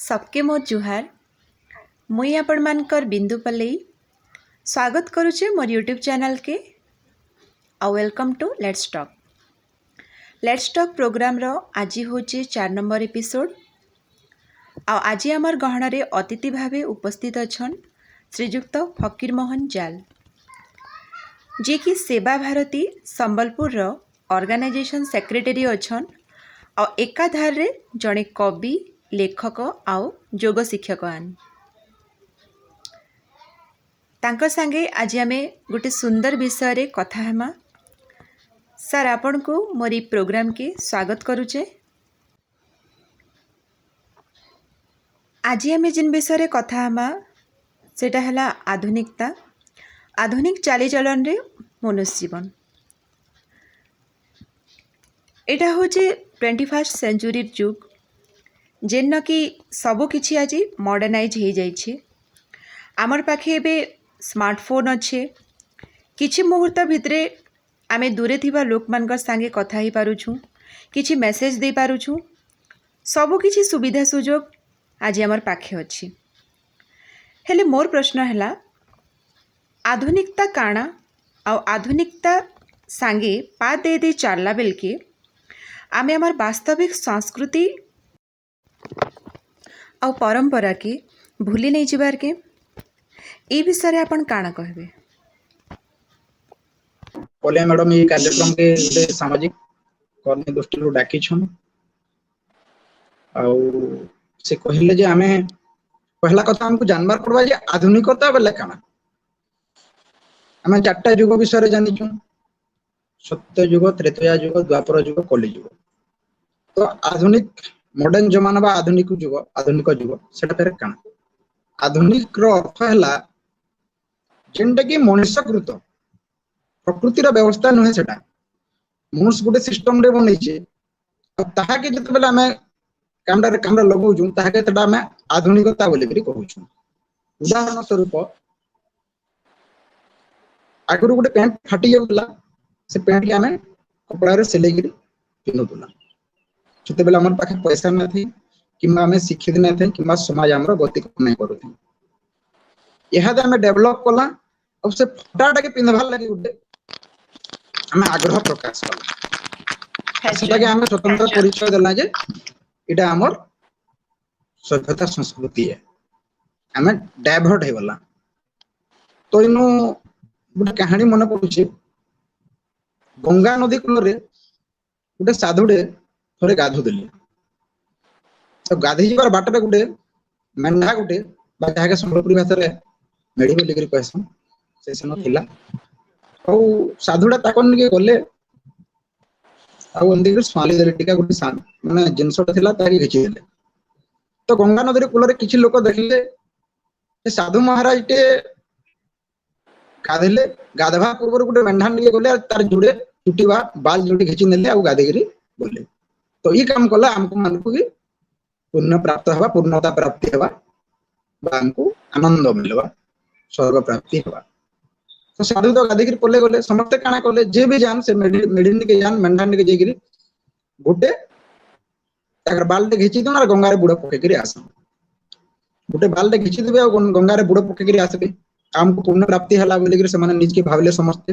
सबके मो जुहार मुई आपण मानकर बिंदु पल्लई स्वागत करुचे मोर यूट्यूब चैनल के आ welcome to let's talk programme रो आज होचे 4 नंबर एपिसोड आज आमर गहन रे अतिथि भावे उपस्थित अछन श्रीजुक्त फकीर मोहन जाल जे कि सेवा भारती संबलपुर रो ऑर्गेनाइजेशन सेक्रेटरी अछन आ एकाधार रे जड़े कवि लेखक आउ योग शिक्षक आन तांकर संगे आज आमे गोटे सुंदर विषय रे कथा हेमा। सर आपण को मोरी प्रोग्राम के स्वागत करुचे। आज आमे जिन विषय रे कथा हेमा सेटा हला आधुनिक चालीचलन रे मनुष्य जीवन। एटा होचे 21st सेंचुरी जुग जेन कि सबु किछि आज मॉडर्नाइज हो जाइए। आमर पाखे एबे स्मार्टफोन अच्छे किछि मुहूर्त भितरे आमे दूरे थिबा लोक मानकर संगे कथा ही पारुछु, किछि मेसेज दे पारुछु, सबु किछि सुविधा सुजोग आज आमर पाखे अच्छी। हेले मोर प्रश्न हैला आधुनिकता काना आ आधुनिकता संगे पा दे दे चलला बेल के आमे आमर वास्तविक संस्कृति आ परंपरा के भूली नहीं जीवार के ए विषय आपण काना कहबे? बोले मैडम ये कार्यक्रम के सामाजिक कर्मी दृष्टि डाकी छन आउ से कहले जे आमे पहला कथा हमको जानबार पड़बा जे आधुनिकता बेले काना। आमे चारटा युग विषय जानि छु, सत्य युग, त्रेतया युग, द्वापर युग, कली युग। तो आधुनिक मॉडर्न जमाना बा आधुनिक युग सेटा फेर काना। आधुनिक रो अर्थ हैला जेंटा कि मनुष्यकृत प्रकृतिर व्यवस्था नुहे सेटा मनुष्य गोटे सिस्टम रे बनै छै ताहा के जते बेला हमें कैमरा लगौ छु ताहा के तडा हमें आधुनिकता बोली करी कहू छु। उदाहरण स्वरूप आगुरु गोटे पैंट फाटी गेला से पैंट के हमें कपड़ा रे सिलाई करी पिनोतुला छते बेला हमर पाखे पैसा न थी किमा हमें शिक्षित न थे किमा समाज हमर गति नहीं करू थी। यहा दे हमें डेवलप कला अब से फटाटा के पिनभाल लागि उडे हमें आग्रह प्रकाश कला सेटा के हमें स्वतंत्र परिचय देला जे इडा हमर सभ्यता संस्कृति है। हमें डाइवर्ट हे गला। तो इनो गोटे कहानी मन पड़ुछि। गंगा नदी कूल रे गोटे साधुडे थोड़े गाधु देले तो गाधी जीवार बाटर गोटे मेंढा गोटे जहाँ संबलपुरी भाषा रे मेढ़ी बोली करी कहसन से सन थिला और साधुडा ताकन के गले आ अंदे के स्वाली देले टिका गोटे सान माने जिनसटा थिला ताके घिची देले। तो गंगा नदी कूल रे किछि लोक देखले से साधु महाराज टे गाधले गाधवा पूर्व गोटे मेंढा निके गले तार जुड़े चुटीबा बाल जुड़ी घिची नेले आ गाधे गिरी बोले। तो ये काम कला हमको मन को भी पुण्य प्राप्त हवा, पूर्णता प्राप्ति हवा, हमको आनंद मिलवा, स्वर्ग प्राप्ति हवा। तो साधु तो गादी पले गले समस्त काना कले जे भी जान से मेडिन के जान मेंढान के जेगिरी गोटे ताकर बालटे घिची दो ना गंगा रे बुड़ पके करी आसन गोटे बालटे घिची देबे आ गंगा रे बुड़ पके करी आसबे हमको पुण्य प्राप्ति हला बोले कि से माने निज के भावले समस्त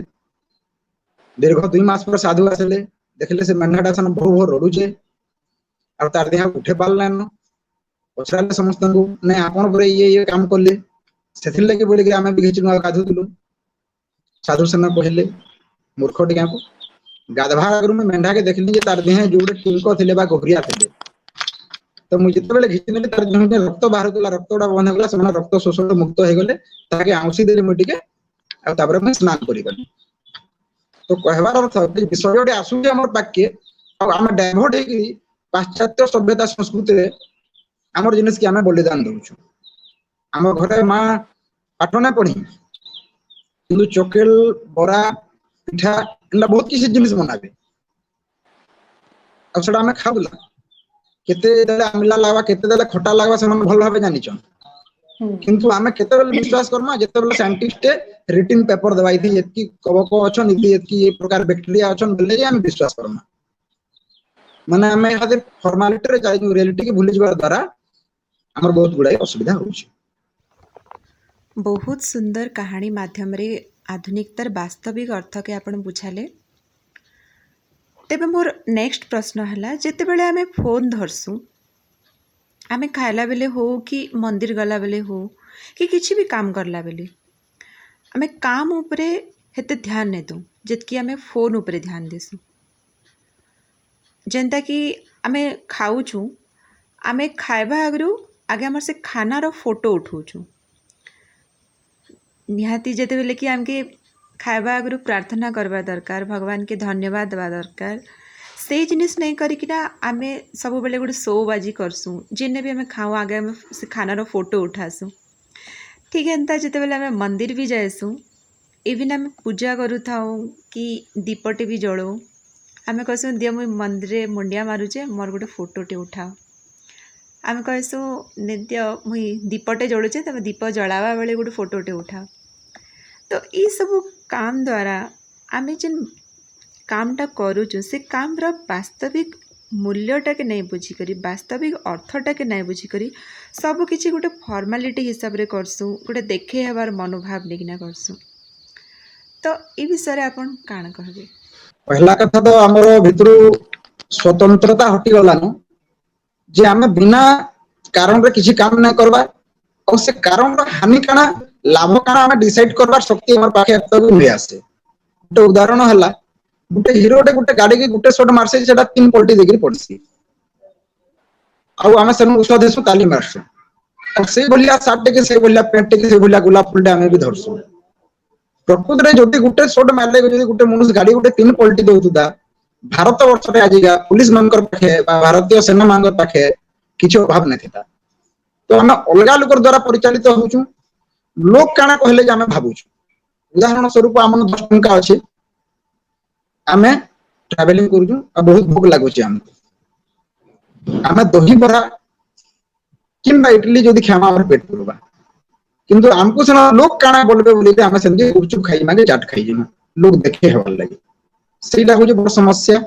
दीर्घ 2 मास पर साधु आसले देखले से मेंढाटा सन भो रडुचे आ तार देहा उठे पालन पछराले समस्त को नै आपण पर ये काम करले सेथिल लगे बोले कि आमे भी घिचनु गाधु दिलु। साधु सन कहले मूर्ख टिका को गाधवा अगर में मेंढा के देखली जे तार देहा जोडे टिंको थिले बा गोहरिया थिले तो मु जते बेले घिचनेले तार देहा रक्त बाहर गला रक्तडा बंद गला समान रक्त शोषण मुक्त हे गले ताके आउसी देले मटिके आ तापर में स्नान करी गले। तो कहबार अर्थ विषय गोटे आसुचे हमर पाके आम डाइवर्ट हो पाश्चात्य सभ्यता संस्कृति रे आमर जिनिस के आमे बलिदान दउछु। आम घरे माँ पाठ ना पढ़ी किंतु चोकेल बरा पिठा एला बहुत किसी जिनिस बनाबे अब सेटा आमे खाबला केते देले आमिला लागबा केते देले खटा लागबा से हम भल भाबे जानि छन किंतु आमे केते बेले विश्वास करमा जेते बेले साइंटिस्ट रिटिन पेपर दवाई थी एतकी कवक अछन एतकी ये प्रकार बैक्टीरिया अछन बेले जे आमे विश्वास करमा माने आमे हादे फॉर्मालिटी रे जाई रियलिटी के भूली जबार द्वारा हमर बहुत गुड़ाई असुविधा होउछि। बहुत सुंदर कहानी माध्यम रे आधुनिकतार वास्तविक अर्थ के आपण बुझाले। तेबे मोर नेक्स्ट प्रश्न हला, जेतेबेले आमे फोन धरसु, आमे खाइला बेले हो कि मंदिर गला बेले हो कि किछि भी काम करला बेले, आमे काम उपरे हेते ध्यान ने दू जेतकी आमे फोन उपरे ध्यान देसु। जेंता कि आमे खाऊछु, आमे खाइबा आगरू आगे हमर से खानार फोटो उठौछु। निहाती जेतेबेले कि आमके खाइबा आगरू प्रार्थना करबा दरकार, भगवान के धन्यवाद देवा दरकार। से जिनिस नहीं करिकिना आमे सब बेले गोटे शो बाजी करसु, जिन्ने भी आमे खाऊ आगे आमे से खानार फोटो उठासु। ठीक एंता जेतेबेले आमे मंदिर भी जाएसु, इविन आमे पूजा करूथाऊ कि दीपटे भी जळो, आमे कहसु दिया मुई मंदिर मुंडिया मारुचे, मोर गोटे फोटोटे उठाओ। आमे कहसु नित्य मुई दीपटे जळुचे, तमे दीप जळावा बेले गोटे फोटोटे उठाओ। तो ई सब काम द्वारा आमे जेन कामटा करूचु, से कामर वास्तविक मूल्यटा के नहीं बुझिकरी, वास्तविक अर्थटा के नहीं बुझिकरी सब किछि गोटे फॉर्मालिटी हिसाब रे करसु, गोटे देखे हेबार मनोभाव लेकिना करसु। तो ई विषय रे आपण काण कहबे? पहला कथा तो हमर भितरु स्वतंत्रता हटि गलानु जे आमे बिना कारण रे किछि काम नै करबा, और से कारण रो हानि काना लाभ काना आमे डिसाइड करबार शक्ति हमर पाखे एतबे नै आसे। गोटे उदाहरण हला, गोटे हीरोटे गोटे गाड़ी के गोटे शॉट मारसे सेटा 3 पलटी देगिरी पड़सी, आउ आमे सेनु उस देसु ताली मारसु, और से भलिया सार्ट के से भलिया पैंट के से भलिया गुलाब फुलटे आमे भी धरसु। प्रकृत रे जदि गोटे शॉट मारले जदि गोटे मनुष्य गाड़ी गोटे 3 पलटी देउतुदा, भारत वर्ष रे आजिगा पुलिस मानकर पाखे बा भारतीय सेना मानकर पाखे किछि अभाव नै थिता। तो आमे अलगा लोकर द्वारा परिचालित होउछु, लोक काना कहले जे आमे भाबुछु। उदाहरण स्वरूप हमन 10 टंका अछि, आमे ट्रैवलिंग करूछु आ बहुत भूख लागुछि, आमे दही बरा किंबा इडली जदि खामा हमर पेट पुरबा, किंतु हमको सेना लोक काना बोलबे बोली के आमे सेमति गुपचुप खाई मागे चाट खाई जिमा, लोक देखे हेबार लागि। सेटा होजे बड़ समस्या।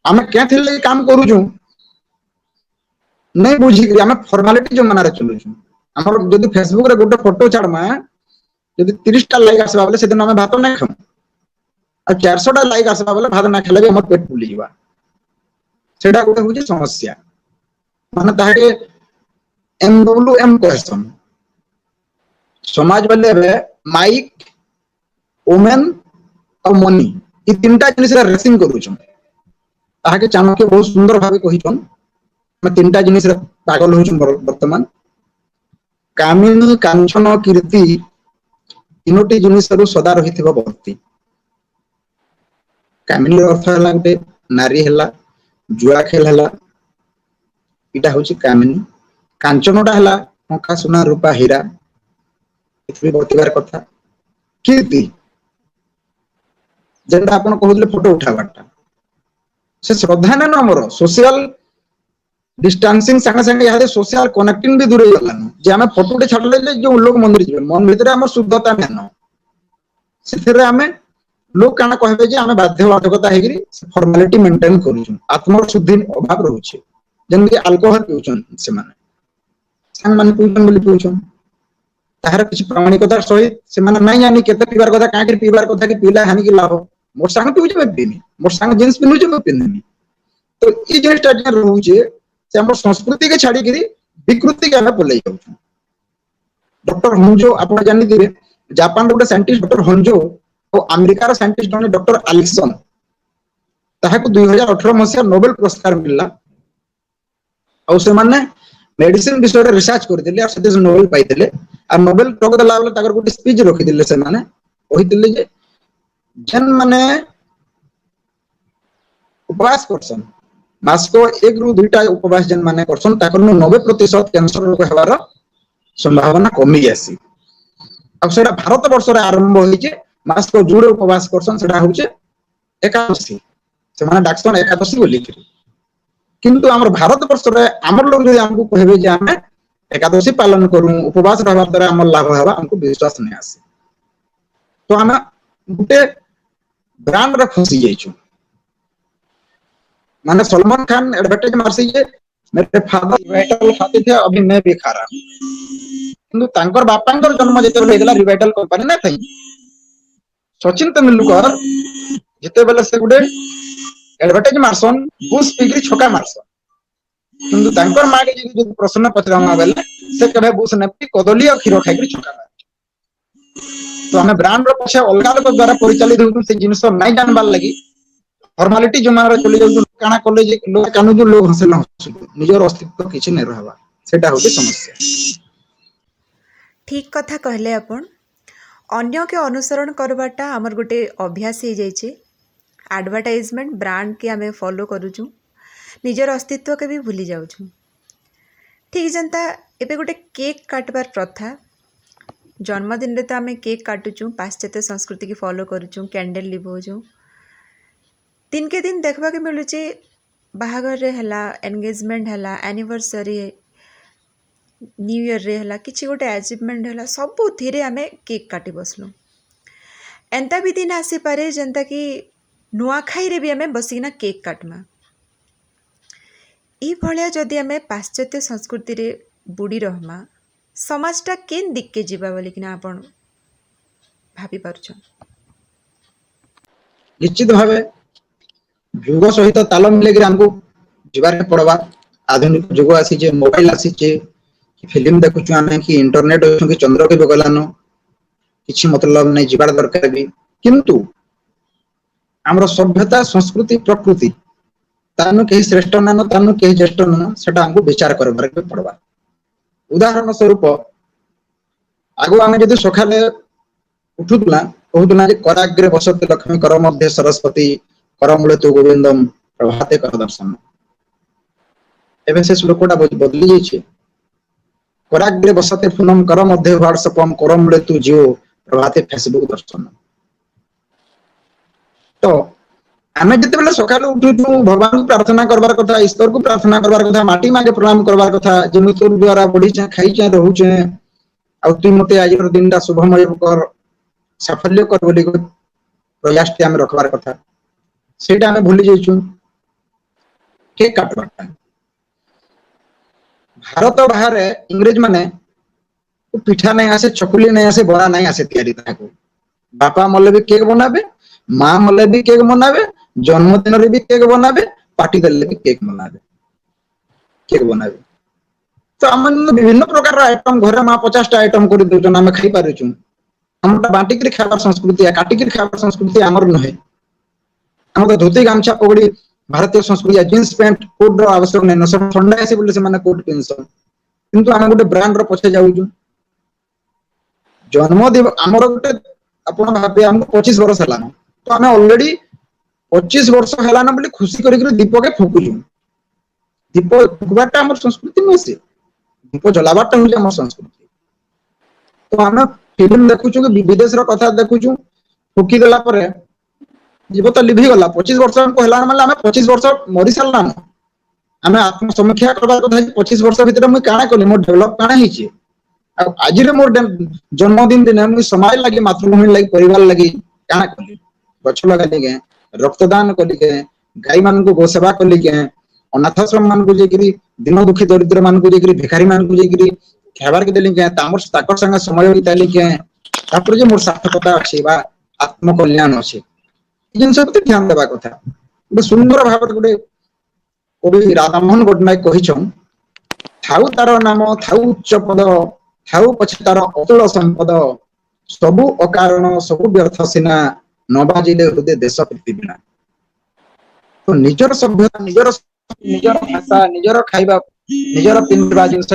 आमे केथिले काम करूछु नै बुझी आमे फॉर्मालिटी जो मनारे चलुछु। हमर जदि फेसबुक रे गोटे फोटो छाड़मा जदि 30 टा लाइक आसबा बोले सेदिन आमे भात नै खाऊ, आ 400 टा लाइक आसबा बोले भात ना खेले भी हमर पेट फुली जिबा। सेटा गोटे होजे समस्या। माने ताहे एमडब्ल्यूएम कहसन, समाज बले रे माइक, वुमेन और मनी, ई तीनटा जिनिस रे रेसिंग करूछु। ताके चाणक्य बहुत सुंदर भाबे कहिछन, मैं तीनटा जिनिस रे पागल होछु वर्तमान। कामिनी, कांचन, कीर्ति, तीनोटी जिनिस रु सदा रहिथिबा भक्ति। कामिनी अर्थ हला गोटे नारी हला, जुआ खेल हला, इटा होछि कामिनी। कांचनटा हला टंका सोना रूपा हीरा, इथि बतिबार कथा। कीर्ति जेंटा आपण कहउले फोटो उठाबाटा, से श्रद्धा न हमर सोशल डिस्टेंसिंग संगे संगे यादे सोशल कनेक्टिंग भी दूर हो गलान। जे हमें फोटोटे छाड़ले जो लोग मंदिर जिवे, मन भीतर हमर शुद्धता नानो, सेथरे हमें लोग काना कहबे जे हमें बाध्यबाधकता हेगिरी फॉर्मालिटी मेंटेन करूछु, आत्म शुद्धि अभाव रहउछि। जेंति अल्कोहल पिउछन, से माने संग माने पिउछन बोली पिउछन, ताहार किछ प्रामाणिकता सहित से माने नै जानि केते पीबार कथा, काहे के पीबार कथा, कि पीला हानि के लाभ। मोर संग पिउछ में पीनी, मोर संग जींस पिनु जे पिननी। तो ई जे स्टार्ट रहउछि से हमर संस्कृति के छाड़ी गिरी विकृति के हमें बोलै जाउछु। डॉक्टर होंजो आपण जानि दिबे, जापान गोटे साइंटिस्ट डॉक्टर होंजो और अमेरिका रो साइंटिस्ट जने डॉक्टर एलिसन, ताहाको 2018 मसिया नोबेल पुरस्कार मिलला। और से माने मेडिसिन विषय रे रिसर्च करथिले आ सेते नोबेल पाइथिले। आ नोबेल टक दला बेले ताकर गोटे स्पीच रखिथिले, से माने कहिथिले जे जन माने उपवास करसन, मासको 1 रु 2 टा उपवास जन माने करसन, ताकर 90% कैंसर रोग हेबार संभावना कमी जासी। अब सेटा भारत वर्ष रे आरंभ होई जे मासको जुड़े उपवास करसन, सेटा होचे एकादशी, से माने डाक्सन एकादशी बोली कि। किंतु हमर भारत वर्ष रे हमर लोग जे हमको कहबे जे हमें एकादशी पालन करू, उपवास रहबा द्वारा हमर लाभ हेबा, हमको विश्वास नै आसे। तो हमें गुटे ब्रांड रे फसी जाइछु। माने सलमान खान एडवर्टाइज मारसी जे मेरे फादर रिवाइटल खाते थे, अभी मैं भी खा रहा हूं। କିନ୍ତୁ ତାଙ୍କର ବାପାଙ୍କର ଜନ୍ମ ଯେତେବେଳେ ହେଇଥିଲା ରିଭାଇଟାଲ କମ୍ପାନୀ ନା ଥାଇ ସଚିନ ତେନ୍ଦୁଲକର ଯେତେବେଳେ ସେ ଗୋଟେ ଏଡଭର୍ଟାଇଜ ମାରସନ୍ ବୁଶ ପିଇକିରି ଛକା ମାରସନ୍, କିନ୍ତୁ ତାଙ୍କର ମା କେ ଯଦି ପ୍ରଶ୍ନ ପଚରାମା ବେଲେ ସେ କେବେ ବୁଶ ନେପି କଦଳୀ ଆଉ କ୍ଷୀର ଖାଇକିରି ଛକା ମାର। ତ ଆମେ ବ୍ରାଣ୍ଡର ପଛେ ଅଲଗା ଲୋକ ଦ୍ୱାରା ପରିଚାଳିତ ହଉଛୁ ସେ ଜିନିଷ ନାଇଁ ଜାଣିବାର ଲାଗି ଫର୍ମାଲିଟି ଜମାରେ ଚଲି ଯାଉଛୁ, କାଣା କଲେ ଯେ ଲୋକ କାନୁଛୁ ଲୋକ ହସେ ନ ହସୁ, ନିଜର ଅସ୍ତିତ୍ୱ କିଛି ନାଇଁ ରହିବା, ସେଟା ହଉଛି ସମସ୍ୟା। ଠିକ୍ କଥା କହିଲେ ଆପଣ। ଅନ୍ୟକେ ଅନୁସରଣ करवाटा आमर गोटे अभ्यास हो जाइए। आडभर्टाइजमेंट ब्रांड के आम फॉलो करुचु, निजर अस्तित्व के भी भूली जाऊँ। ठीक जनता एबे गोटे केक काटबार प्रथा, जन्मदिन रे तो आम केक काटुचु, पाश्चात्य संस्कृति की फॉलो करुचु, कैंडल लिभोचु। दिन के दिन देखबा के मिलुचे बाहागर रे हला, एंगेजमेंट हला, एनिवर्सरी, न्यू ईयर रे हला, किछि गोटे अचीवमेंट हला, सबु थिरे आमे केक काटी बसलु। एंता भी दिन आसी पारे जनता कि नुआखाई रे भी आमे बसिना केक काटमा। ई भलिया जदि आमे पाश्चात्य संस्कृति रे बुड़ी रहमा, समाजटा केन दिक्के जीवा बोली कि आपण भाबी पारुछन। निश्चित भावे युग सहित ताल मिलेकर हमको जीवारे पड़वा। आधुनिक युग आसी, मोबाइल आसी, फिल्म देखुଛୁ ଆମେ कि इंटरनेट कि चंद्र के बगलानो किछि मतलब नहीं जीवार दरकार भी, किंतु हमर सभ्यता संस्कृति प्रकृति तानु कहीं श्रेष्ठ मान तानु कहीं ज्येष्ठ मान सेटा हमको विचार करबार के पड़वा। उदाहरण स्वरूप आगो आमे जदि सखाले उठुतला कहूतला जे कराग्रे बसते लक्ष्मी कर मध्य सरस्वती करमूले तु गोविंदम प्रभाते कर दर्शन। एबे से श्लोकटा बदली जाइए, कराग्रे बसते पूनम कर मध्य व्हाट्सएपम करमूले तु जियो प्रभाते फेसबुक दर्शन। तो आमे जितेबाला सकाळु उठुछु भगवान को प्रार्थना करबार कथा, ईश्वर को प्रार्थना करबार कथा, माटी मागे प्रणाम करबार कथा, जे मुई तोर द्वारा बढ़ीचे खाइचे रहूचे आ तू मते आज दिनटा शुभमय कर साफल्य कर बोली प्रयास टी आमे रखबार कथा, सेटा आमे भूली जाइछु। केक काटबाटा भारत बाहर इंग्रेज माने पिठा नहीं आसे, चकुली नहीं आसे, बड़ा नहीं आसे तैयारी ताको। बापा मले भी केक बनाबे, माँ मले भी केक बनाबे, जन्मदिन रे भी केक बनाबे, पार्टी देले भी केक बनाबे, केक बनाबे। तो हम विभिन्न प्रकार आइटम घरे माँ 50 टा आइटम कर दउछन, हम खाई पारुछु। हमटा बांटी के खाबार संस्कृति, काटी के खाबार संस्कृति हमर नहे। हम तो धोती गामछा पगड़ी भारतीय संस्कृति, जींस पैंट कोट रो आवश्यक नहीं, न सब ठंडा आसी बोले से माने कोट पिनसन, किंतु हम गोटे ब्रांड रो पछे जाउछु। जन्मदिन हमर गोटे आपण भाबे हमको 25 वर्ष हलान, तो हमें ऑलरेडी 25 वर्ष हलान बोली खुशी करी दीप के फुकुलु। दीप फुकबाटा हमर संस्कृति न से, दीप जलाबाटा हो हमर संस्कृति। तो हम फिल्म देखुछु कि विदेश रो कथा देखुछु, फुकी देला परे जीव तो लिभि गला। 25 वर्ष हमको हलान माने हम 25 वर्ष मरि सारलान। हमें आत्म समीक्षा करबार कथा 25 वर्ष भीतर मुई काना कली, मोर डेवलप काना हिचे, आज मोर जन्मदिन दिन मुझे समाज लगी, मातृभूमि लगी, परिवार लगी क्या कली, गछ लगा के, रक्तदान कली के, गाई मान को गोसेवा कली के, अनाथाश्रम मान को जेकरी दिन दुखी दरिद्र मान को जेकरी भिखारी मान को जेकरी खाबार के देली के, तामर ताकर संग समय बिताली के, तापर जे मोर सार्थकता अछि बा आत्मकल्याण अछि, जिनस प्रति ध्यान देबा कथा। गोटे सुंदर भाव गोटे कवि राधामोहन पट्टनायक कहिछन, थाउ तार नाम थाउ उच्च पद, थाउ पछे तार अतुल संपद, सबु अकारण सबु व्यर्थ सिना, न बाजिले हृदय देश प्रीति बिना। तो निजर सभ्यता, निजर भाषा, निजर खाइबा, निजर पिंधबा जिनस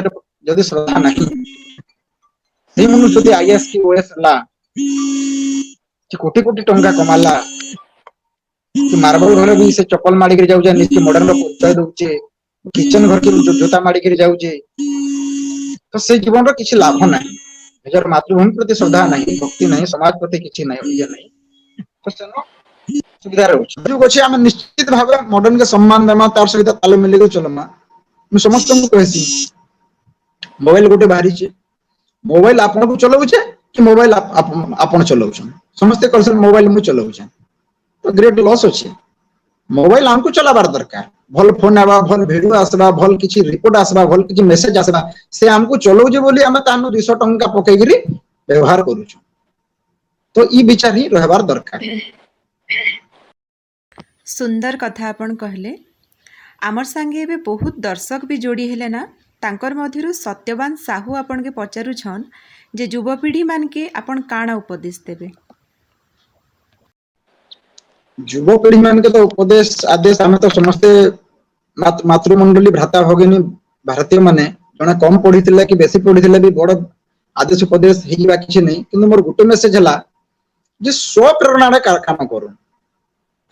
जदि श्रद्धा नहीं, से मनुष्य जदि आईएएस की ओएस ला, कोटी कोटी टंका कमाला, मार्बल घर भी से चप्पल माड़ी के जाउजे, निश्चय मॉडर्न रो परिचय दउचे, किचन घर के जूता माड़ी के जाउजे, तो से जीवन रो किछि लाभ नहीं, निजर मातृभूमि प्रति श्रद्धा नहीं, भक्ति नहीं, समाज प्रति किछि नहीं, ये नहीं, तो सेनो सुविधा रहउछ। जो गछि हम निश्चित भाबे मॉडर्न के सम्मान देमा, तार सहित ताल मिले के चलमा। मैं समस्त को कहसी मोबाइल गोटे बाहरी छे, मोबाइल आपन को चलाउछे कि मोबाइल आपन चलाउछन, समस्त कहसन मोबाइल मु चलाउछे, तो ग्रेट लॉस अछि। मोबाइल हमको चलाबार दरकार, भल फोन आवा भल वीडियो आसवा भल किसी रिपोर्ट आसवा भल किसी मेसेज आसवा से हमको चलाउजे बोली आम तानु 200 टंका पकईकरी व्यवहार करूछु तो ई विचार ही रहबार दरकार। सुंदर कथा आपण कहले। आमर संगे एबे बहुत दर्शक भी जोड़ी हेले ना तांकर मध्यरु सत्यवान साहू आपण के पचारू छन जे युवपीढ़ी मान के आपण काना उपदेश देबे। युवपीढ़ी मान के तो उपदेश आदेश आम तो समस्ते मातृमंडली भ्राता भगिनी भारतीय माने जने कम पढ़ी कि बेसी पढ़ी भी बड़ आदेश उपदेश हेबा किछि नै किंतु मोर गुटे मेसेज हला जे स्वप्रेरणा रे काम करू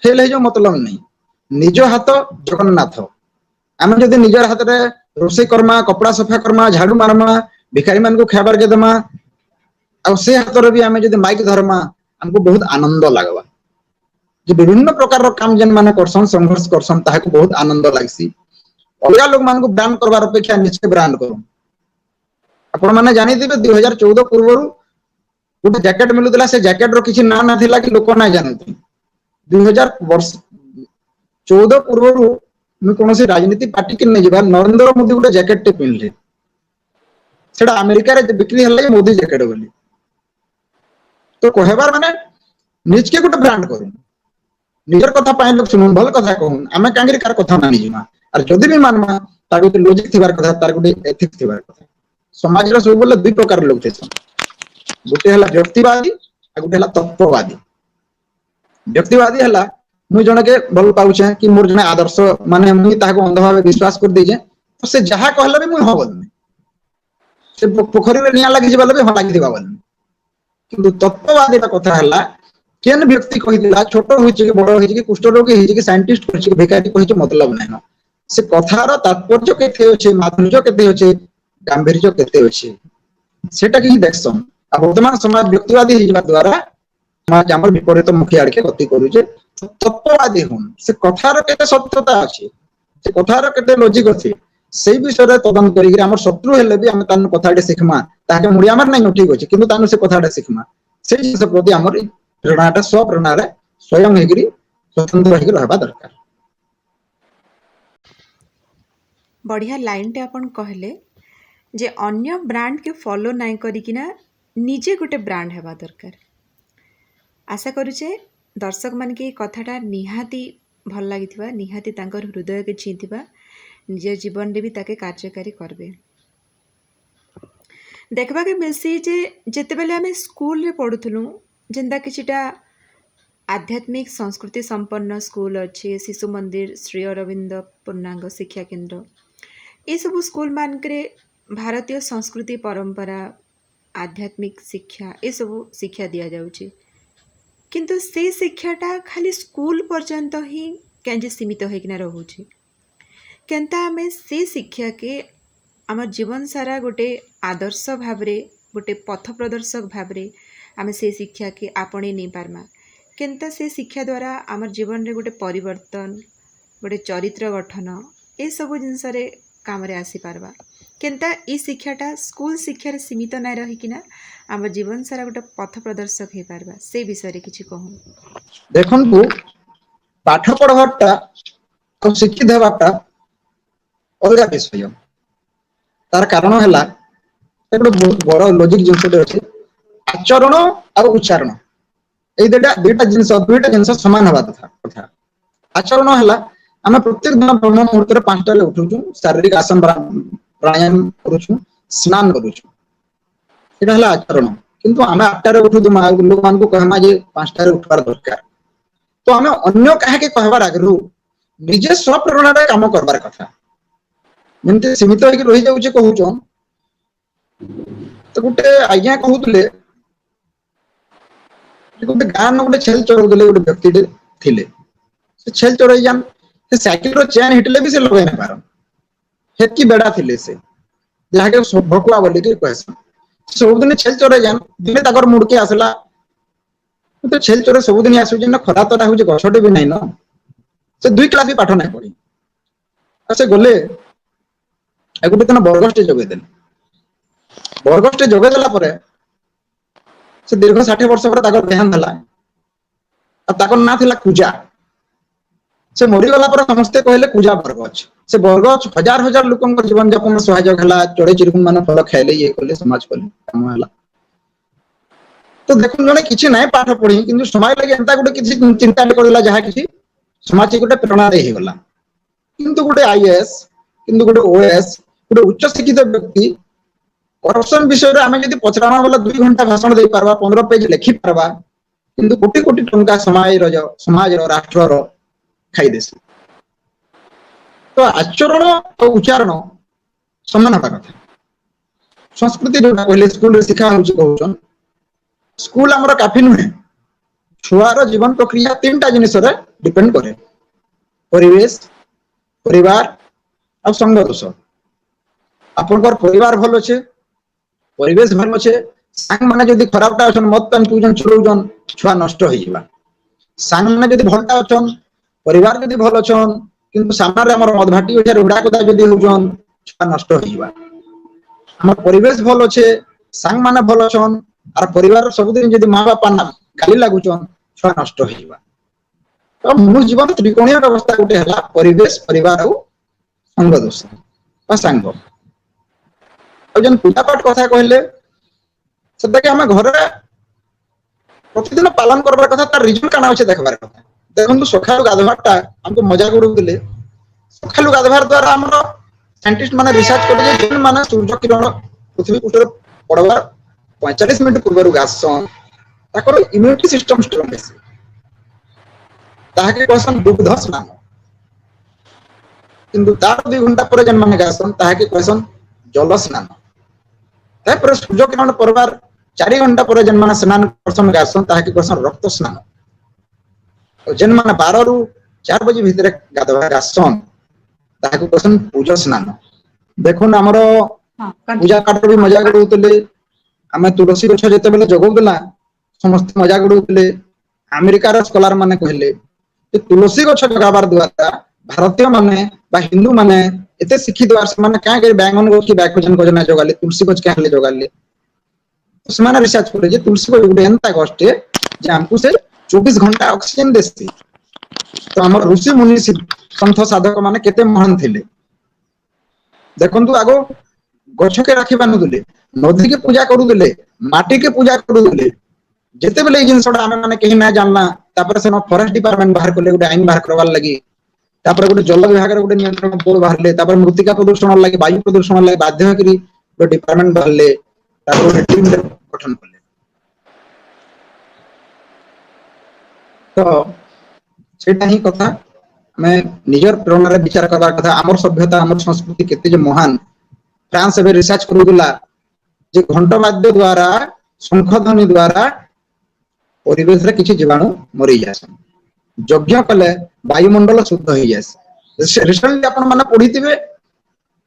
फेल जो मतलब नहीं निज हाथ जगन्नाथ आम जदि निजर हाथ रे रोषे करमा कपड़ा सफा करमा झाड़ू मारमा भिखारी मान को खाबार के दमा आ से हाथ रे भी आम जदि माइक धरमा हमको बहुत आनंद लागबा जे विभिन्न प्रकार रो काम जेन माने करसन संघर्ष करसन ताहाको बहुत आनंद लागसी। अलगा लोग मान को ब्रांड करबार अपेक्षा निश्चय ब्रांड करू। आपण माने जानि दिबे 2014 पूर्व गोटे जैकेट मिलुतला से जैकेट रो किछि ना ना थिला कि लोक ना जानथि 2014 पूर्व मैं कौन राजनीति पार्टी के नहीं जा नरेंद्र मोदी गोटे जैकेट टे पिंधले सेटा अमेरिका रे बिक्री हल्ला मोदी जैकेट बोली तो कहबार माने निज के गोटे ब्रांड करू निजर कथा पाए लोग सुनु भल कथा कहून आमे कांगरी कार कथा मानि जिमा और जदि भी मानमा तार गोटे लॉजिक थिबार कथा तार गोटे एथिक्स थिबार कथा। समाज रो सब बोले दुई प्रकार लोग थे गोटे हला व्यक्तिवादी आ गोटे हला तत्ववादी। व्यक्तिवादी हला मुई जने के भल पाउछे कि मोर जने आदर्श माने मुई ताको अंध भाव विश्वास कर देजे तो से जहा कहले भी मुई हो बोलनी से पोखरी रे निया लागि जेबा भी हो लागि दिबा बोलनी किंतु तत्ववादी कथा हला केन व्यक्ति कहि दिला छोट होइछि कि बड़ होइछि कि कुष्ठ रोगी होइछि कि साइंटिस्ट होइछि कि भिखारी होइछि मतलब नै न से कथार तात्पर्य केते होइछि माधुर्य केते होइछि गांभीर्य केते होइछि सेटा कि देखसन आ वर्तमान समाज व्यक्तिवादी हिजबा द्वारा समाज हमर विपरीत मुखी आड़के गति करूजे तत्ववादी हुन से कथार केते सत्यता अछि से कथार केते लॉजिक अछि सेई विषय रे तदन करिक हमर शत्रु हेले भी हम तान कथाटे सिखमा ताके मुड़ी हमर नै ठीक अछि किंतु तानु से कथाटे सिखमा सेई जिस प्रति हमर प्रेरणाटा स्वप्रेरणा रे स्वयं हेगिरी स्वतंत्र हेगिरी रहबा दरकार। बढ़िया लाइन टे आपण कहले जे अन्य ब्रांड के फॉलो नाइ करिकिना निजे गोटे ब्रांड हेबा दरकार। आशा करूचे दर्शक मान के कथाटा निहाती भल लागिथिबा निहाती तांकर हृदय के छींथिबा निज जीवन रे भी ताके कार्यकारी करबे। देखबा के मिलसी जे जेते बेले हमें स्कूल रे पढुथलु जेंदा किछिटा आध्यात्मिक संस्कृति संपन्न स्कूल अच्छे शिशु मंदिर श्री अरविंद पूर्णांग शिक्षा केंद्र ये सब स्कूल मानकरे भारतीय संस्कृति परंपरा आध्यात्मिक शिक्षा ये सब शिक्षा दिया जाउची किंतु से शिक्षाटा खाली स्कूल पर्यंत ही केंजे सीमित होइकिना रहुची केनता हमें से शिक्षा के आम जीवन सारा गोटे आदर्श भावरे गोटे पथ प्रदर्शक भावरे आम से शिक्षा के आपणे नहीं पारमा केनता से शिक्षा द्वारा आम जीवन रे गोटे परिवर्तन गोटे चरित्र गठन ये सब जिनस काम रे आसी पारबा केनता ई शिक्षाटा स्कूल शिक्षा रे सीमित ना रहिकिना आम जीवन सारा गोटे पथ प्रदर्शक हे पारबा से विषय रे किछि कहूं। देखंतु पाठ पढ़वाटा और शिक्षित हेबाटा अलग विषय तार कारण है बड़ लॉजिक जिनस अच्छे आचरण और उच्चारण ये दुईटा जिनस सामान हवा कथा आचरण है आम प्रत्येक दिन ब्रह्म मुहूर्त 5टा उठुचु शारीरिक आसन प्राणायाम करुचु स्नान करुचु आचरण किंतु आम 8टा उठु लोक मान कहमा जे 5टा उठवार दरकार तो आम अन्य क्या कहबार आगु निजे स्वप्रेरणा काम करबार कथा जमी सीमित होकर रही जाऊे कहून तो गोटे आज्ञा कहते गोटे गाँव न गोटे छेल चढ़ाऊले गोटे व्यक्ति थे से छेल चढ़ई जान से साइकिल रो चेन हिटले भी से लगे ना पार हेतकी बेड़ा थे से जहाँके भकुआ बोली कहसन सबुदिन छेल चढ़ई जान दिने तक मुड़ के आसला तो छेल चढ़ सबुदिन आसूँ ना खरा तो हूँ गछटे भी नहीं न से 2 क्लास भी पाठ नहीं पढ़ी से गले गोटे दिन बरगस्टे जगेदेले बरगस्टे जगेदेला से दीर्घ 60 वर्ष पर देहांत है ना था पूजा से मरीगला पर समस्ते कहले पूजा बरगछ से बरगछ हजार हजार लोक जीवन यापन सहयोग है चढ़े चिरकुन मान फल खाइले ये कले समाज कले काम है तो देखो जड़े किसी ना पाठ पढ़ी कि समाज लगे एंता गोटे किसी चिंता करदेला जहाँ किसी समाज गोटे प्रेरणा दे गला किंतु गोटे आईएएस किंतु गोटे ओएस गोटे उच्च शिक्षित व्यक्ति करप्शन विषय में आम जब पचरामा बोला 2 घंटा भाषण दे पारबा 15 पेज लिखि पारबा किंतु कोटी कोटी टंका समाज राष्ट्र खाई देसी तो आचरण और उच्चारण समान हवा कथा संस्कृति जो कहले स्कूल शिक्षा हो स्कूल आमर काफी नुहे छुआर जीवन प्रक्रिया 3टा जिनिस डिपेंड करे परिवेश परिवार और संग दोष आपनकर परिवार भल अच्छे परिवेश भल अच्छे सांग माने जदि खराबटा अछन मत पान पिउजन चलौजन छुआ नष्ट हो जिबा सांग माने जदि भलटा अछन परिवार जदि भल अछन किंतु सामने हमर मदभाटी होछे रुडा कदा जदि होजन छुआ नष्ट हो जिबा हमर परिवेश भल अच्छे सांग माने भल अछन आर परिवार सबुदिन जदि माँ बापा ना गाली लागुचन छुआ नष्ट हो जिबा तो मनुष्य जीवन त्रिकोणीय व्यवस्था गोटे है परिवेश परिवार और संग दोष सांग जन पूजा पाठ कथा कहले से आम घर प्रतिदिन पालन करबार कथा तार रिजन काना अच्छे देखबार कथा देखो सखा गाधवारटा हमको मजा करूले सखा गाधवार द्वारा आम साइंटिस्ट माने रिसर्च कर माने सूर्य किरण पृथ्वी पृष्ठ पड़वार 45 मिनट पूर्व गासन ताकर इम्यूनिटी सिस्टम स्ट्रांग है ताके कहसन दुग्ध स्नान किंतु तार 2 घंटा पर जन माने गासन ताके कहसन जल स्नान तापर सूर्य किरण पड़वार 4 घंटा पर जन माने स्नान करसन गासन ताके कहसन रक्त स्नान और जन माने 12 रु 4 बजे भीतर गाधवा गासन ताके कहसन पूजा स्नान देखो ना हमरो पूजा पाठ भी मजा करूतले आमे तुलसी गछ जते बेले जगौला समस्त मजा करूतले अमेरिका रो स्कॉलर माने कहले कि तुलसी गछ जगाबार द्वारा भारतीय माने बा हिंदू माने एते शिक्षित वार माने का के बैंगन गछ की बैकजन गजना जगाले तुलसी गछ का हले जगाले तो समान रिसर्च करे जे तुलसी गछ गुटे एंता गछटे जे हमकु से 24 घंटा ऑक्सीजन देसी तो हमर ऋषि मुनि संत साधक माने केते महान थिले देखंतु आगो गछ के राखी बानु दुले नदी के पूजा करू दुले माटी के पूजा करू दुले जेते बेले जिनसडा आमे माने कहि ना जानला तापर से फॉरेस्ट डिपार्टमेंट बाहर करले गुटे आईन बाहर करवार लगी तापर गुटे जल विभाग रे गुटे नियंत्रण बोर्ड बाहरले तापर मृत्तिका प्रदूषण लगी वायु प्रदूषण लगी बाध्य करी गुटे डिपार्टमेंट बाहरले तापर टीम गठन करले तो सेटा ही कथा मैं निजर प्रेरणा रे विचार करबार कथा हमर सभ्यता हमर संस्कृति केते जे महान फ्रांस एबे रिसर्च करूला जे घंटा वाद्य द्वारा शंखध्वनि द्वारा परिवेश रे किछि जीवाणु मरि जासन यज्ञ कले वायुमंडल शुद्ध हो जाए रिसेंटली आपण माने पढिथिबे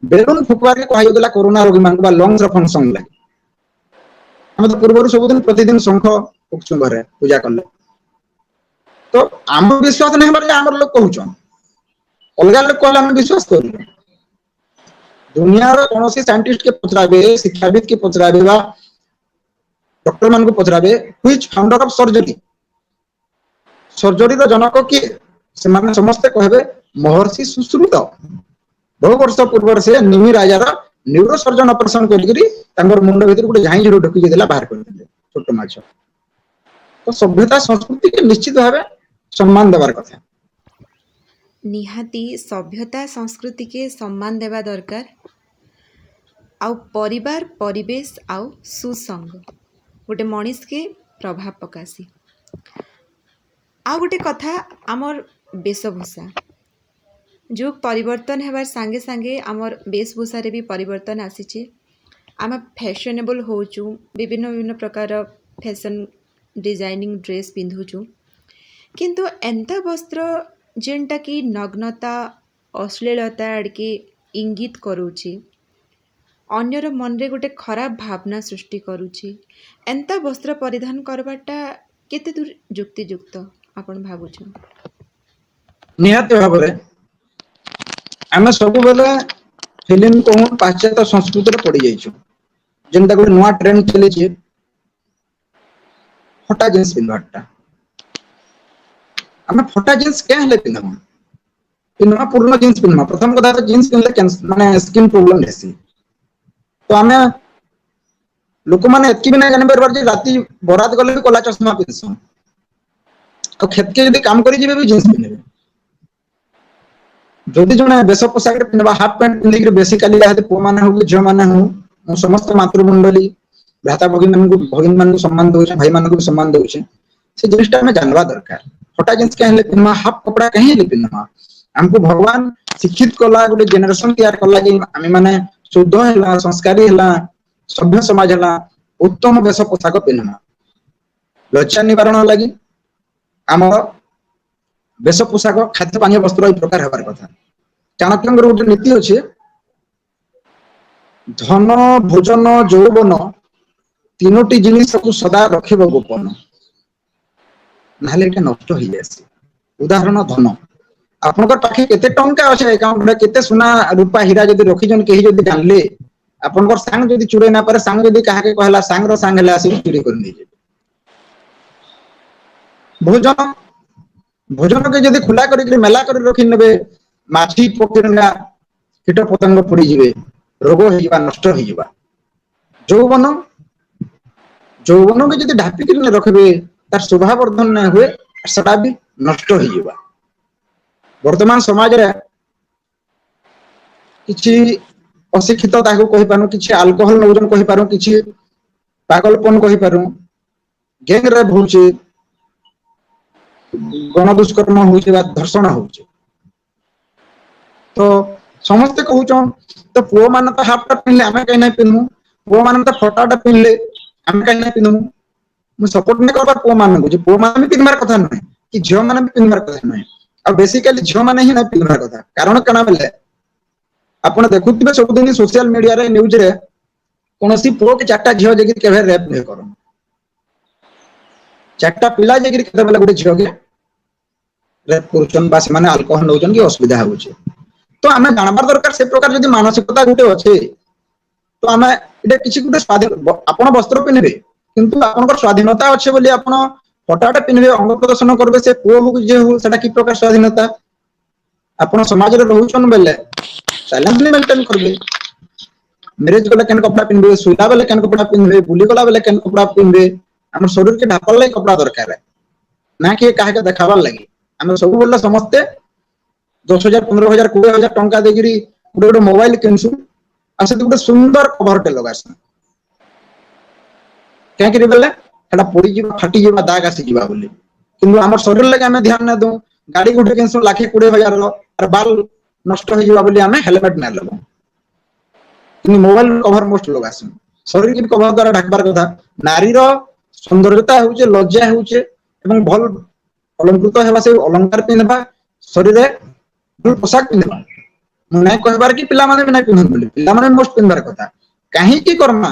बेलून फुकवार के कहै गेला कोरोना रोगी मान बा लंग्स रो फंक्शन लागे हम तो पूर्व सब दिन प्रतिदिन शंख फुकछु घरे पूजा करले तो आम विश्वास नहीं हमारे आम लोग कहून अलग लोग कहले हम विश्वास कर दुनिया कौन साइंटिस्ट के पचराबे शिक्षाविद के पचराबे डॉक्टर मान को पचराबे which founder of surgery surgery रो जनक किए से माने समस्त कहबे महर्षि सुश्रुत बहु वर्ष पूर्व से निमि राजार न्यूरो सर्जन ऑपरेशन करी तांगर मुंड भीतर गोटे झाई झुर ढुकी देला बाहर कर देले छोट माछ तो सभ्यता संस्कृति के निश्चित भाव सम्मान देवार कथा निहाती सभ्यता संस्कृति के सम्मान देवा दरकार आउ परिवार परिवेश आउ सुसंग गोटे मनीष के प्रभाव पकासी आ गोटे कथा आमर वेशभूषा जुग परिवर्तन हेबार सांगे सांगे आमर वेशभूषा रे भी परिवर्तन आसीचे आम फैशनेबल होचु विभिन्न विभिन्न प्रकार फैशन डिजाइनिंग ड्रेस पिंधुचु किंतु एंता वस्त्र जेनटा कि नग्नता अश्लीलता आड़के इंगित करूची अन्यर मन रे गोटे खराब भावना सृष्टि करूची एंता वस्त्र परिधान करबाटा केते दूर युक्तियुक्त आपण भाबुछन निहात भाबरे आमे सब बेले फिल्म को पाश्चात्य संस्कृति रे पड़ी जाइछु जेनटा गोटे नवा ट्रेंड चले जे फटा जींस पिन्हटा आमे फटा जींस क्या हेले पिन्हम पिनमा पूर्ण जींस पिनमा प्रथम कथा तो जींस पिनले माने स्किन प्रॉब्लम हेसी तो आमे लोक माने एतकी भी नहीं जानि परबार जे राती बरात गले भी कला चश्मा पिनसन तो खेत के यदि काम करी जीवे भी जींस पिनबे जदि जने बेस पोशाक पिनबा हाफ पैंट पिंधि बेसिकली याते पो माने हो झियो माने हो समस्त मातृमंडली भ्राता भगिन मान को सम्मान दउछे भाई मान को भी सम्मान दउछे से जिनिसटा हमें जानवा दरकार फटा जींस कहीं पिनमा हाफ कपड़ा कहीं पिनमा हमको भगवान शिक्षित कला गोटे जेनेरेशन तैयार कला कि आम मैंने शुद्ध है संस्कारी है सभ्य समाज है उत्तम वेश पोशाक पिन्हमा लज्जा निवारण लगी आम वेश पोशाक खाद्य पानी वस्त्र ये प्रकार हबार कथा चाणक्य गोटे नीति अच्छे धन भोजन यौवन तीनोटी जिनिस को सदा रखिब गोपन ना नष्ट हो जाए उदाहरण धन आपनकर पाखे केते टंका अछि अकाउंट रे केते सोना रूपा हीरा जदी रखिजन केही जदी जानले आपनकर सांग जदी चुरे ना पारे सांग जदी काहा के कहला सांग रो सांग हला आसी चुरी कर नै जे भोजन भोजन के जदी खुला करी मेला करी रखि नेबे माछी पकड़ना कीट पतंग पड़ी जिवे रोग हो जिवा नष्ट हो जिवा यौवन यौवन के जदी ढापी के रखबे तार शोभा वर्धन ना हुए सटा भी नष्ट हो जिवा वर्तमान समाज रे किछि अशिक्षित ताकू कहि पानु किछि अल्कोहल नौजन कहि पानु किछि पागलपन कहि पानु गैंग रे होउचे गण दुष्कर्म होउचे बा धर्षण होउचे तो समस्त कहउचन तो पुओ मान तो हाफ टा पिनले हमें कहि नै पिनमु पुओ मान तो फटाटा पिनले हमें कहि नै पिनमु मु सपोर्ट नै करबा पुओ मान को जे पुओ मान भी पिनबार कथा नै कि झियो मान भी पिनबार कथा नै और बेसिकली झियो माने ही ना पिनबार कथा कारण कना बेले आपण देखुथिबे सब दिन सोशल मीडिया रे न्यूज रे कोनोसी पुओ के चारटा झियो जेकि केबे रेप नै करो चारटा पिला जेकि केते बेले गुटे झियो के रेप करूचन बा से माने अल्कोहल नौजन की असुविधा होउचे तो हमें जानबार दरकार से प्रकार जदी मानसिकता गुटे अछि तो हमें एटा किछि गुटे स्वाधीन आपण वस्त्र पिनबे किंतु आपनकर स्वाधीनता अछि बोली आपण फटाटा पिनबे अंग प्रदर्शन करबे से पुओ हो जे हो सेटा की प्रकार स्वाधीनता आपण समाज रे रहउचन बेले साइलेंटली मेंटेन करबे मैरिज गले केन कपड़ा पिनबे सुला बेले केन कपड़ा पिनबे बुली गला बेले केन कपड़ा पिनबे हमर शरीर के ढापल ले कपड़ा दरकार है ना कि काहे के देखावार लागि हम सब बोलला समस्त 10,000 15,000 20,000 टंका देगिरी गुटे गुटे मोबाइल किनसु आ से गुटे सुंदर कवर टे लगासु क्या करी बेले एटा पड़ी जीवा फाटी जीवा दाग आसी जीवा बोली किंतु हमर शरीर लगे हमें ध्यान न दो गाड़ी गुटे किनसु लाखे 20,000 रो और बाल नष्ट हो जीवा बोली हमें हेलमेट ना लगो कि मोबाइल कवर मोस्ट लगासु शरीर के कवर द्वारा ढाकबार कथा नारी रो सौंदर्यता होचे लज्जा होचे एवं भल अलंकृत हेबा से अलंकार पिनबा शरीर रे भल पोशाक पिनबा नै कहबार कि पिला माने नै पिनन बोली पिला माने मोस्ट पिनबार कथा काहे की करमा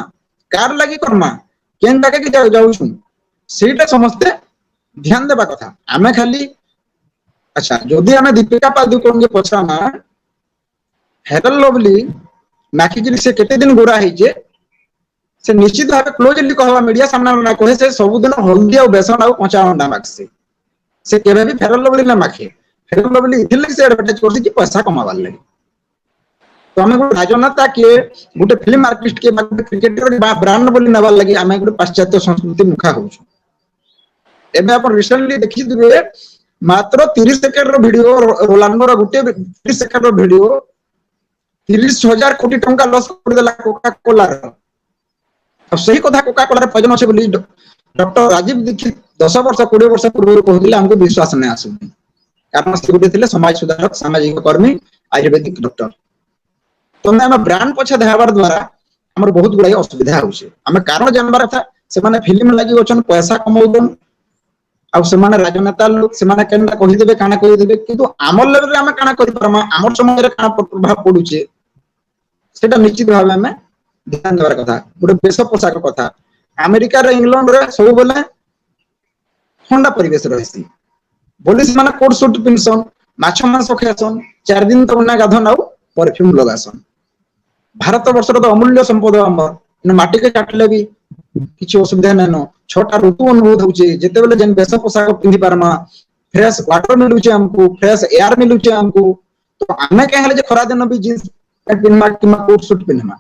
कार लागि करमा केन जाके कि जाउछु सेटा समस्त ध्यान देबा कथा आमे खाली अच्छा जदि हमें दीपिका पादुकोण के पछामा हेरल लवली नाखी से केते दिन गोरा हेजे से निश्चित भाव क्लोजली कहवा मीडिया सामने ना कहे से सब दिन हल्दी और बेसन और कच्चा अंडा माखसे से केबे भी फेरल लवली ना माखे फेरल लवली इथिले से एडवर्टाइज करसी कि पैसा कमावार लागि तो हमें गोटे राजनेता के गोटे फिल्म आर्टिस्ट के गोटे क्रिकेटर बा ब्रांड बोली नबार लागि हमें गोटे पाश्चात्य संस्कृति मुखा होछु एबे अपन रिसेंटली देखि दिबे मात्र 30 सेकंड रो वीडियो रोलांडो रो गोटे 30 सेकंड रो वीडियो 30,000 कोटी टंका लॉस कर देला कोका कोला रो अब सही कथा कोका कोला रे पजन अछि बोली डॉक्टर राजीव दीक्षित 10 वर्ष 20 वर्ष पूर्व कहथिले हमको विश्वास नै आसुनी कारण से गोटे थिले समाज सुधारक सामाजिक कर्मी आयुर्वेदिक डॉक्टर तो हम ब्रांड पछे देहाबार द्वारा हमर बहुत गुड़ाई असुविधा होउछे हमें कारण जानबार था से माने फिल्म लागि ओछन पैसा कमाउदन आ से माने राजनेता लोग से माने केनला कहि देबे काना कहि देबे किंतु हमर लेवल रे हम काना करि परमा हमर समाज रे काना प्रभाव पडुछे सेटा निश्चित भाव में ध्यान देबार कथा गोटे बेस पोशाक कथा अमेरिका रे इंग्लैंड रे सब बोले ठंडा परिवेश रहसी बोली से माने कोट सूट पिनसन माछ मांस खासन 4 दिन तो ना गाधन आउ परफ्यूम लगासन भारत वर्ष रो अमूल्य संपद हमर माटी के काटले भी किछि असुविधा नै न छोटा ऋतु अनुभव होउचे जेते बेले जन बेस पोशाक पिंधि पारमा फ्रेश वाटर मिलुचे हमको फ्रेश एयर मिलुचे हमको तो आमे के हेले जे खरा दिन भी जींस पैंट पिनमा किमा कोट सूट पिनमा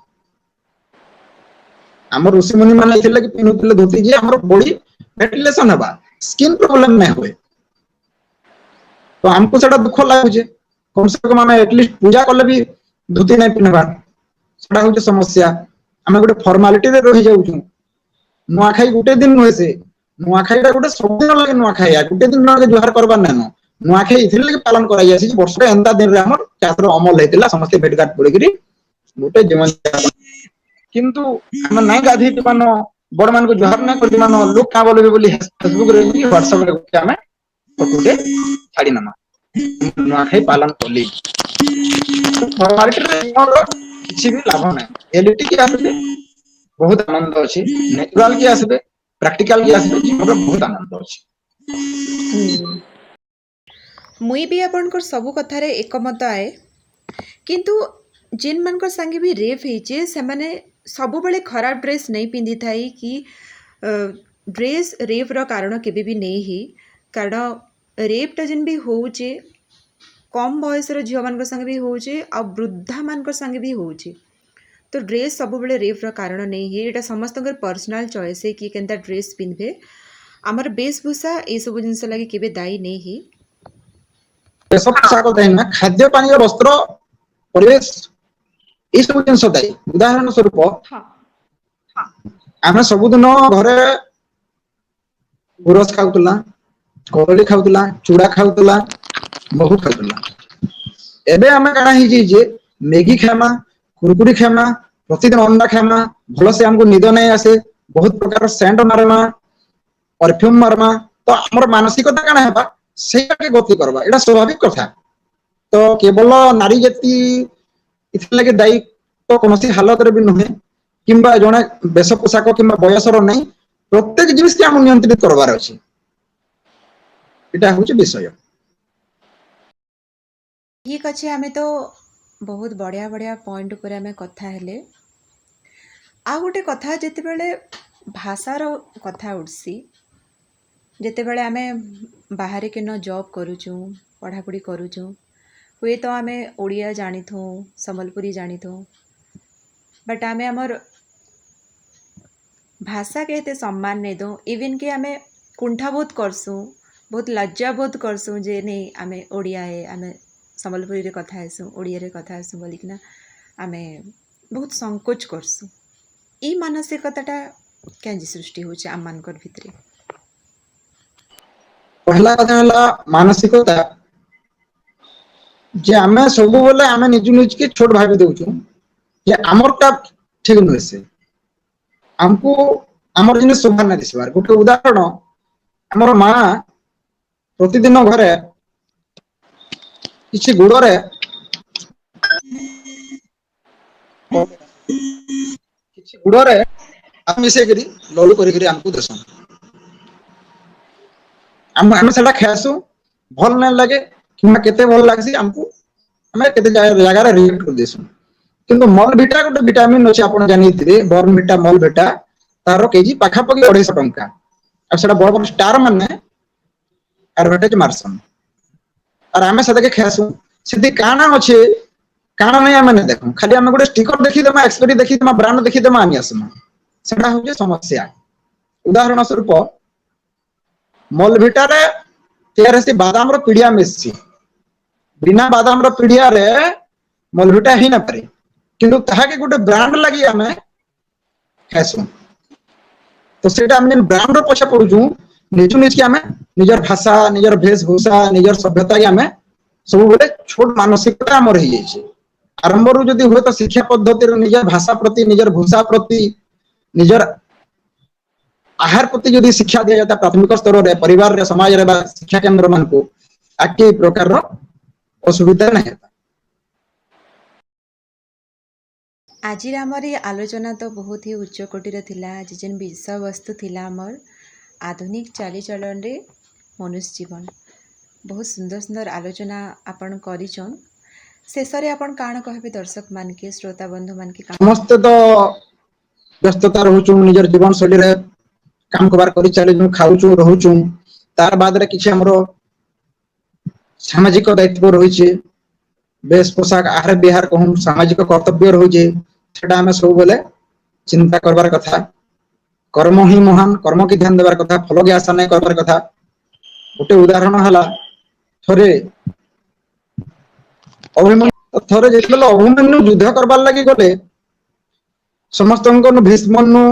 हमर ऋषि मुनि माने थिले कि पिनुतिले धोती जे हमर बॉडी वेंटिलेशन हबा स्किन प्रॉब्लम नै होए तो हमको सेटा दुख लागुचे कम से कम आमे एटलीस्ट पूजा करले भी धोती नै पिनबा सेटा होचे समस्या आमे गोटे फॉर्मालिटी रे रहि जाउछु नुआखाई गोटे दिन होए से नुआखाई टा गोटे सब दिन लगे नुआखाई गोटे दिन लगे जुहार करबा नै नुआखाई इथिले लगे पालन करा जायछि वर्ष रे एंता दिन रे हमर चातर अमल हेतिला समस्त भेटघाट पड़िगिरी गोटे जीवन किंतु हम नै गाधी मानो बड़ मान को जुहार नै करदी मानो लोक का बोलबे बोली फेसबुक रे व्हाट्सएप रे गोटे आमे फोटो के छाड़ी नमा नुआखाई पालन करली फॉर्मालिटी रे मोर किछि भी लाभ नै रियलिटी की आसे बहुत आनंद अछि नेचुरल की आसे प्रैक्टिकल की आसे जीवन बहुत आनंद अछि मुई भी आपनकर सबु कथारे एकमत आए किंतु जिन मानकर संगे भी रेप होइचे से माने सबु बळे खराब ड्रेस नहीं पिंधि थाई कि ड्रेस रेप रो कारण केबे भी नहीं ही कारण रेप टा जिन भी होउचे कम बयस रो झियो मानकर संगे भी होउचे आ वृद्धा मानकर संगे भी होउचे तो ड्रेस सब बळे रेप रो कारण नहीं ही एटा समस्तकर पर्सनल चॉइस है कि केनता ड्रेस पिनबे हमर वेशभूषा ए सब जिनस लागि केबे दायी नहीं ही सब पोशाक दायी खाद्य पानी वस्त्र परिवेश ये सब जिन दायी उदाहरण स्वरूप आम सबुदिन घरे गुरस खाऊला कदली खाऊला चूड़ा खाऊला महू खाऊला एबे आमे काना ही जे मैगी खामा कुरकुरी खामा प्रतिदिन अंडा खामा भल से हमको निद नहीं आसे बहुत प्रकार सेंट मारमा परफ्यूम मारमा तो हमर मानसिकता काना हेबा सेटा के गति करबा एटा स्वाभाविक कथा तो केवल नारी जाति इथि लगे दायी तो कोनोसी हालत रे भी नहे किंबा जने बेश पोशाक किंबा बयसर नहीं प्रत्येक जिनिस के हम नियंत्रित करबार अछि एटा होचे विषय ठीक अच्छे हमें तो बहुत बढ़िया बढ़िया पॉइंट ऊपर हमें कथा हेले आ गोटे कथा जेते बेले भाषार कथा उठसी जेते बेले आमे बाहर के न जॉब करूचु पढ़ापढ़ी करूचु हुए तो आमे ओडिया जानी थो संबलपुरी जानी थो बट आमे हमर भाषा के एते सम्मान नहीं दो इवन कि आमे कुंठा बोध करसु बहुत लज्जा बोध करसु जे नहीं आमे ओडिया है आमे संबलपुरी रे कथा हेसु ओडिया रे कथा हेसु बोलिकिना आमे बहुत संकोच करसु ई मानसिकताटा केंजी सृष्टि होचे आम मानकर भितरे पहला कथा हला मानसिकता जे आमे सब बोले आमे निजु निज के छोट भाबी देउछु जे हमरटा ठीक नहे से हमको हमर जिने शोभा ना दिसबार गोटे उदाहरण हमर मां प्रतिदिन घरे किछि गुड़रे किछि गुड़रे हम मिसे करी ललू करी करी हमको देसन हम सेटा खासु भल न लगे किमा केते भल लागसी हमको हमें केते जगह रे रिएक्ट कर देसु किंतु मल विटा गोटे विटामिन अछि आपण जानि दिबे बर्न विटा मल विटा तारो केजी पाखा पकी 250 टंका आ सेटा बड़ बड़ स्टार माने एडवर्टाइज मारसन और आमे सदा के खासु सिद्धि काना अछि काना नहीं आमे देखो खाली आमे गोटे स्टिकर देखि देमा एक्सपायरी देखि देमा ब्रांड देखि देमा आनी आसमा सेटा होजे समस्या उदाहरण स्वरूप मल विटा रे तैयार से बादाम रो पीडिया मिससी बिना बादाम रो पीडिया रे मल विटा ही ना पारे किंतु ताहा के गोटे ब्रांड लगी आमे खासु तो सेटा आमे ब्रांड रो पछा पडुजु निजु निज के आमे निजर भाषा निजर वेशभूषा निजर सभ्यता के आमे सब गोटे छोट मानसिकता हमर ही जाइछे आरंभ रु जदि होय तो शिक्षा पद्धति रे निजर भाषा प्रति निजर भूषा प्रति निजर आहार प्रति जदि शिक्षा दिया जाता प्राथमिक स्तर रे परिवार रे समाज रे शिक्षा केंद्र मान को आके प्रकार रो असुविधा नहीं होता आज आमर ये आलोचना तो बहुत ही उच्च कोटिर थिला आज जेन विषय वस्तु थिला आमर आधुनिक चालीचलन रे मनुष्य जीवन बहुत सुंदर सुंदर आलोचना आपण करिछन शेष रे आपण काण कहबे दर्शक मान के श्रोता बंधु मान के समस्त तो व्यस्तता रहउछु निजर जीवन शैली रे काम कबार करि चली खाउछु रहउछु तार बाद रे किछि हमरो सामाजिक दायित्व रहिছে बेश पोशाक आहार विहार कहूँ सामाजिक कर्तव्य रोचे सेटा आम सब बेले चिंता करबार कथा। कर्म ही महान, कर्म की ध्यान देवार कथा, फल की आशा नहीं करबार कथा। गोटे उदाहरण हला थरे अभिमन्यु थरे जेतबेले अभिमन्यु युद्ध करबार लागि गले समस्त भीष्मनु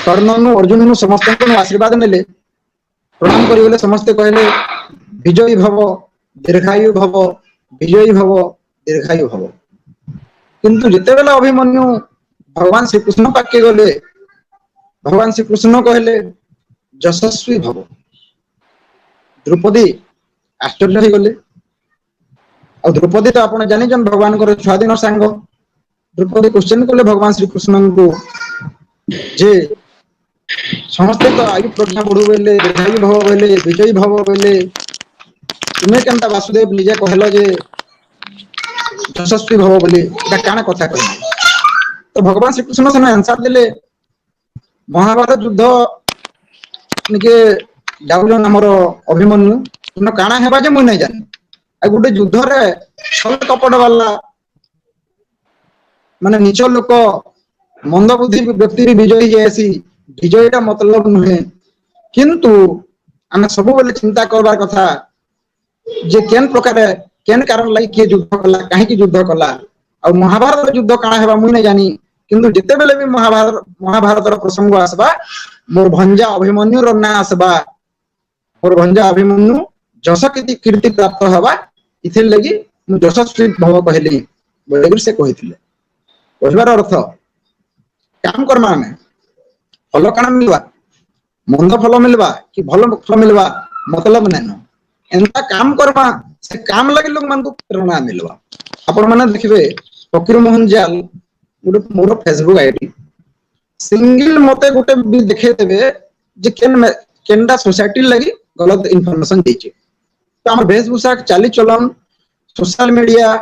कर्णनु अर्जुननु समस्त आशीर्वाद नेले प्रणाम करिगले। समस्ते कहले विजयी भव दीर्घायु भव, विजयी भव दीर्घायु भव। किंतु जेतेबेले अभिमन्यु भगवान श्री कृष्ण पाके गले भगवान श्री कृष्ण कहले यशस्वी भव। द्रौपदी आश्चर्य हो गले। और द्रौपदी तो आप जानी भगवान को छुआदिन सांग। द्रौपदी क्वेश्चन कले भगवान श्री कृष्ण को जे समस्ते तो आयु प्रज्ञा बढ़ू बोले, दीर्घायु भव बोले, विजयी भव बोले, तुम्हें केनता वासुदेव निजे कहल जे यशस्वी भव बोली काण कथा कह। तो भगवान श्री कृष्ण से आंसर देले महाभारत युद्ध निके जाऊन आमर अभिमन्यु तुम काण हेबा जे मुई नहीं जानी। आ गोटे युद्ध रे छल कपट वाला माने नीच लोक मंद बुद्धि व्यक्ति विजयी जाएसी। विजयीटा मतलब नुहे, किंतु आम सब बेले चिंता करबार कथा जे केन प्रकार केन कारण लगी किए युद्ध कला, कहीं युद्ध कला। और महाभारत युद्ध काण हेबा मुई नहीं जानी, किंतु जिते बेले भी महाभारत प्रसंग आसबा मोर भंजा अभिमन्यु रो ना आसबा। मोर भंजा अभिमन्यु जस कीर्ति प्राप्त हवा इथिर लगी मु यशस्वी भव कहली बोले से कहिथिले। कहबार अर्थ काम करमा आमे फल काण मिलवा, मंद फल मिलवा कि भल फल मिलवा मतलब नहीं। एंता काम करवा से काम लगे लोग मान को प्रेरणा मिलवा। आपण माने देखिबे फकीर मोहन जाल गोटे मोर फेसबुक आईडी सिंगल मते गोटे भी देखे देबे जे केनडा सोसाइटी लगी गलत इनफॉरमेशन देचे। तो हमर वेशभूषा चाली चलन सोशल मीडिया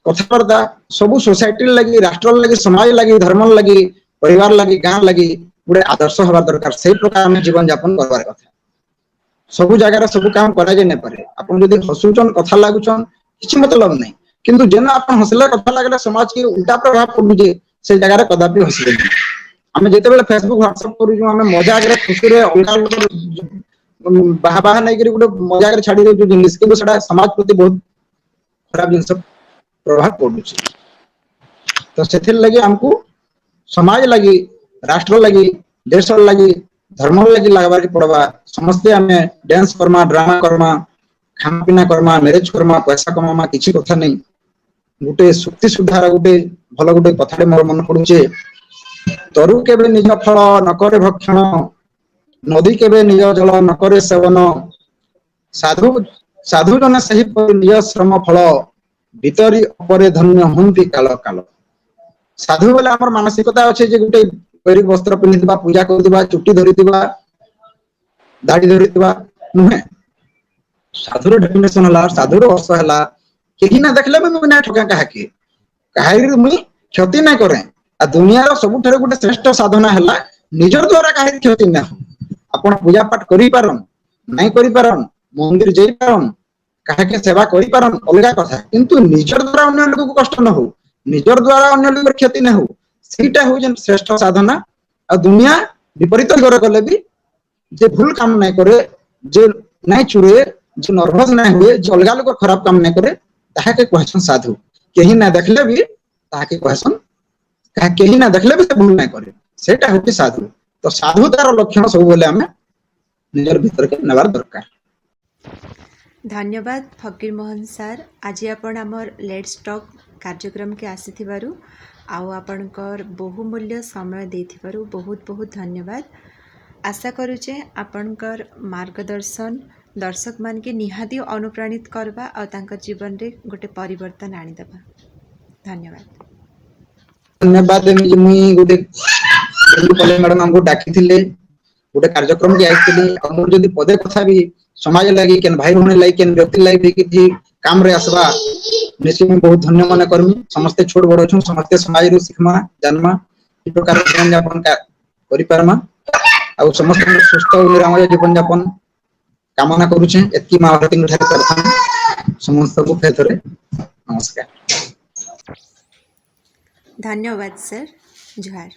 कथाबार्ता सबू सोसाइटी लगी, राष्ट्र लगी, समाज लगी, धर्म लगी, परिवार लगी, गाँ लगी गोटे आदर्श हवा दरकार। से प्रकार आम जीवन यापन करवार कथा। सबू जगार सबू काम करा जाय नहीं पारे। आपन जदि हसुचन कथा लागुचन किछि मतलब नहीं, किंतु जेना आपन हसले कथा लागले समाज के उल्टा प्रभाव पडुजे से जगार कदापि हसले नहीं। आम जिते बेले फेसबुक व्हाट्सएप करूँ आम मजाक रे खुशी रे अलग बाहा बाहा नहीं करी गोटे मजाक रे छाड़ी दे जिनिस, किंतु सेटा समाज प्रति बहुत खराब जिनिस प्रभाव पडुचे। तो सेथिर लगी हमको समाज लगी, राष्ट्र लगी, देश लगी, धर्म लगी लगवार के पड़वा। समस्ते आम डांस करमा, ड्रामा करमा, खाना पीना करमा, मैरेज करमा, पैसा कमा किसी कथा नहीं। गोटे सुक्ति सुधार गोटे भल गोटे कथा मोर मन पड़ुचे तरु केबे निज फल न करे भक्षण, नदी केबे निज जल न करे सेवन, साधु साधु जन सही निज श्रम फल, भीतरी अपरे धन्य हंती काल काल। साधु बोले आमर मानसिकता अच्छे जे गोटे पैरिक वस्त्र पिंधिबा, पूजा करदिबा, चुट्टी धरिदिबा, दाढ़ी धरिदिबा नुहे। साधुर डेफिनेशन हला, साधुर अर्थ हला केही ना देखले भी मुई ना ठका काहे काहे मुई क्षति ना करे। आ दुनिया रो सबुठारे गोटे श्रेष्ठ साधना हला निजर द्वारा काहे क्षति ना हो। आपण पूजा पाठ करि पारन नहीं करि पारन, मंदिर जाई पारन, काहे के सेवा करि पारन अलगा कथा, किंतु निजर द्वारा अन्य लोक को कष्ट न हो, निजर द्वारा अन्य लोक क्षति न हो, सीटा हो जे श्रेष्ठ साधना। आ दुनिया विपरीत करे गले भी जे भूल काम नहीं करे, जे नहीं चुरे, जे नर्वस नहीं हुए, जे अलगा लोक खराब काम नहीं करे ताके कहसन साधु। केही ना देखले भी ताके कहसन केही ना देखले भी से भूल नहीं करे, सेटा होती साधु। तो साधु तार लक्षण सब बोले हमें निजर भीतर के नेबार दरकार। धन्यवाद फकीर मोहन सार। आज आपण आमर लेट्स टॉक कार्यक्रम के आसीथिबारु आउ आपणकर बहुमूल्य समय देथिबारु बहुत बहुत धन्यवाद। आशा करूचे आपणकर मार्गदर्शन दर्शक मान के निहाती अनुप्राणित करबा और तांकर जीवन रे गोटे परिवर्तन आनी देबा। धन्यवाद। धन्यवाद। मुई गोटे कॉलेज मैडम हमको डाकी थिले गोटे कार्यक्रम के आइथिली और मोर जदी पदे कथा भी समाज लगी केन भाई भौणी लगी केन व्यक्ति लगी भी कि काम रे आसबा निश्चय मैं बहुत धन्य मन करमी। समस्ते छोट बड़ छु, समस्ते समाज रो सिखमा जानमा ई प्रकार जीवन यापन करि पारमा आ समस्त सुस्थ और निरामय जीवन यापन कामना करूछे। एतकी मां भारती ठारे प्रार्थना समस्त को फेथरे। नमस्कार। धन्यवाद सर। जुहार।